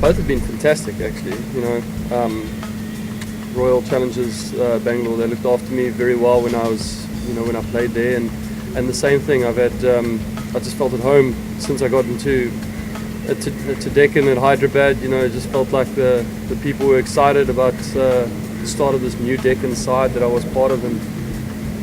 Both have been fantastic, actually. Royal Challengers Bangalore, they looked after me very well when I was, when I played there, and the same thing. I just felt at home since I got into to Deccan and Hyderabad. It just felt like the people were excited about the start of this new Deccan side that I was part of, and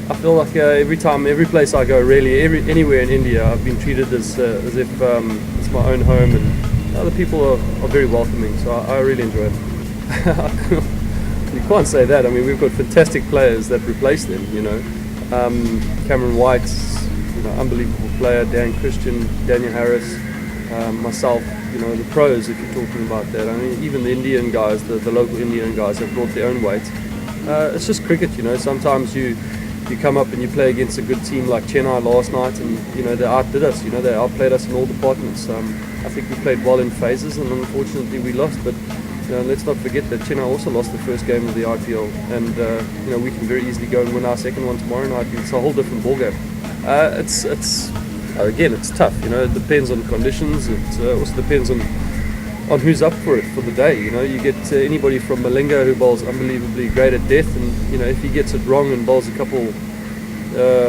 I feel like every place I go, really, anywhere in India, I've been treated as if it's my own home, and the people are very welcoming, so I really enjoy it. You can't say that. I mean, we've got fantastic players that replace them, Cameron White's, unbelievable player, Dan Christian, Daniel Harris, myself, the pros, if you're talking about that. I mean, even the Indian guys, the local Indian guys have brought their own weight. It's just cricket, sometimes you come up and you play against a good team like Chennai last night, and they outdid us, they outplayed us in all departments. I think we played well in phases, and unfortunately we lost, but let's not forget that Chennai also lost the first game of the IPL, and we can very easily go and win our second one tomorrow night. It's a whole different ballgame. It's tough. It depends on conditions. It also depends on who's up for it for the day. You get anybody from Malinga who bowls unbelievably great at death, and if he gets it wrong and bowls a couple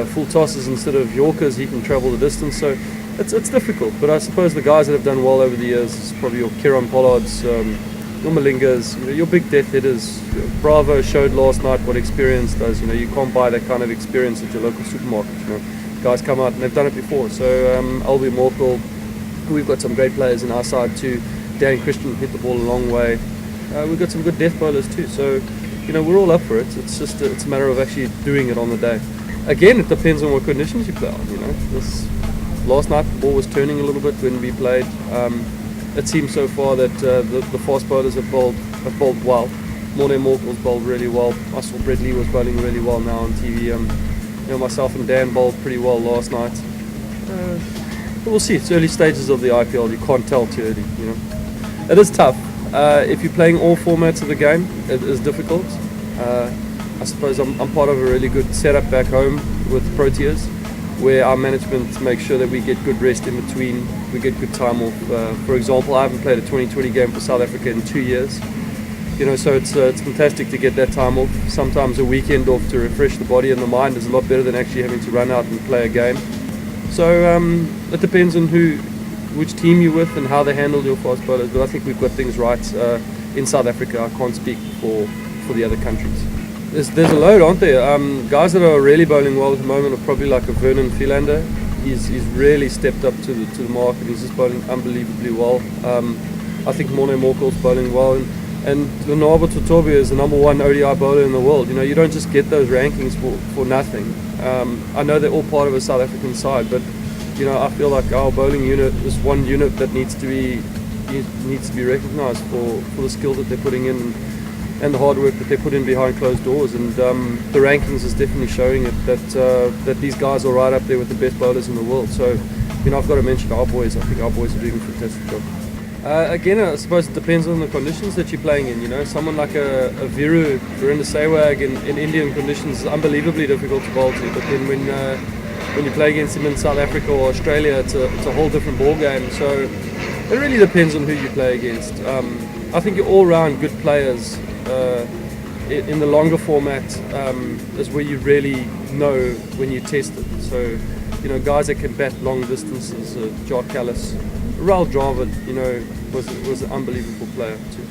full tosses instead of Yorkers, he can travel the distance. So it's difficult. But I suppose the guys that have done well over the years is probably your Kiran Pollards, your Malingas, your big death hitters. Bravo showed last night what experience does. You can't buy that kind of experience at your local supermarket. Guys come out and they've done it before. So Albie Morkel, we've got some great players in our side too. Dan Christian hit the ball a long way. We've got some good death bowlers too. So we're all up for it. It's just it's a matter of actually doing it on the day. Again, it depends on what conditions you play on. Last night the ball was turning a little bit when we played. It seems so far that the fast bowlers have bowled well. Morne Morkel's bowled really well. I saw Brett Lee was bowling really well now on TV. Myself and Dan bowled pretty well last night. But we'll see. It's early stages of the IPL. You can't tell too early. It is tough. If you're playing all formats of the game, it is difficult. I suppose I'm part of a really good setup back home with Proteas, where our management makes sure that we get good rest in between, we get good time off. For example, I haven't played a 2020 game for South Africa in 2 years. So it's fantastic to get that time off. Sometimes a weekend off to refresh the body and the mind is a lot better than actually having to run out and play a game. So it depends on which team you're with and how they handle your fast bowlers, but I think we've got things right in South Africa. I can't speak for the other countries. There's a load, aren't there? Guys that are really bowling well at the moment are probably like a Vernon Philander. He's really stepped up to the mark, and he's just bowling unbelievably well. I think Morne Morkel's bowling well, and Lonabo Totobe is the #1 ODI bowler in the world. You don't just get those rankings for nothing. I know they're all part of a South African side, but I feel like our bowling unit is one unit that needs to be recognised for the skill that they're putting in and the hard work that they put in behind closed doors. And the rankings is definitely showing it that these guys are right up there with the best bowlers in the world. So I've got to mention our boys. I think our boys are doing a fantastic job. Again, I suppose it depends on the conditions that you're playing in. Someone like a Virendra Sehwag in Indian conditions is unbelievably difficult to bowl to. But then when you play against him in South Africa or Australia, it's a whole different ball game. So it really depends on who you play against. I think you're all-round good players. In the longer format is where you really know when you test it. So guys that can bat long distances, Jar Callis, Raul Dravid, was an unbelievable player too.